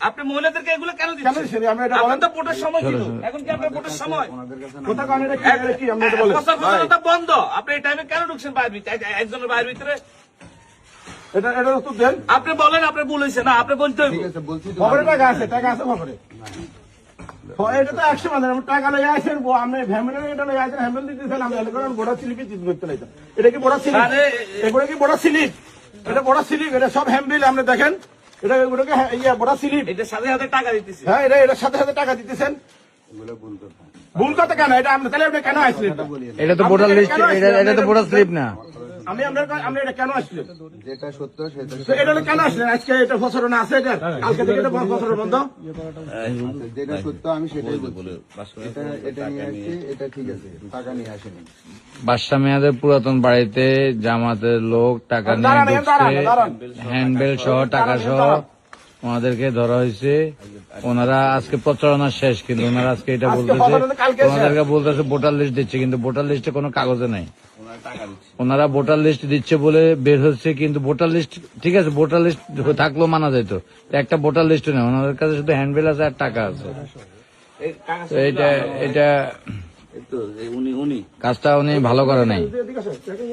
আপনি মহিলাদেরকে এগুলো কেন দিচ্ছেন? আপনার তো ভোটের সময় ছিল, এখন কি আপনার ভোটের সময়? প্রচার তো বন্ধ, আপনি এই টাইমে কেন ঢুকছেন একজনের বাইরের ভিতরে? আপনি বলেন আপনার ভুল হয়েছে না, আপনি বলতে হইব। টাকা আছে, টাকা আছে খবরে। এটা তো 100 মানে টাকা লয়ে আসেন, আপনি ফ্যামিলি এটা লয়ে আসেন, ফ্যামিলি দিতেছেন, আমি এলাকার বড় স্লিপে চিজ করতে লাইতাম। এটা কি বড় স্লিপ? এগুলো কি বড় স্লিপ? এটা বড় স্লিপ, এটা সব হ্যান্ডবিল আপনি দেখেন। এটা এগুলোকে বড় স্লিপ। এটার সাথে সাথে টাকা দিতেছি। হ্যাঁ, এটার সাথে সাথে টাকা দিতেছেন। ভুল কথা কেন? এটা আপনি তাহলে আপনি কেন আসলেন? এটা তো ভোটার লিস্ট, এটা তো ভোটার স্লিপ না। আমি আপনি এটা কেন আসলেন? যেটা সত্য সেটা তো এটা কেন আসলেন? আজকে এটা প্রচারণা আছে, এটা কালকে থেকে এটা প্রচারণা বন্ধ। যেটা সত্য আমি সেটাই বলছি। এটা নিয়ে আসছি, এটা ঠিক আছে, টাকা নিয়ে আসেনি। বাদশা মেয়াদের পুরাতন বাড়িতে জামাতের লোক টাকা নিয়ে ঢুকছে, হ্যান্ডবেল সহ টাকা সহ ওনাদেরকে ধরা হয়েছে। ওনারা আজকে প্রচারণা শেষ, কিন্তু ওনারা আজকে এটা বলতেছে, ওনাদেরকে বলতেছে ভোটার লিস্ট দিচ্ছে, কিন্তু ভোটার লিস্টে কোনো কাগজে নাই। ওনারা ভোটার লিস্ট দিচ্ছে বলে বের হচ্ছে, কিন্তু ভোটার লিস্ট ঠিক আছে, ভোটার লিস্ট থাকলেও মানা যেত, একটা ভোটার লিস্ট নেই। ওনাদের কাছে শুধু হ্যান্ডবিল আছে আর টাকা আছে। তো এটা কাজটা উনি ভালো করে নাই।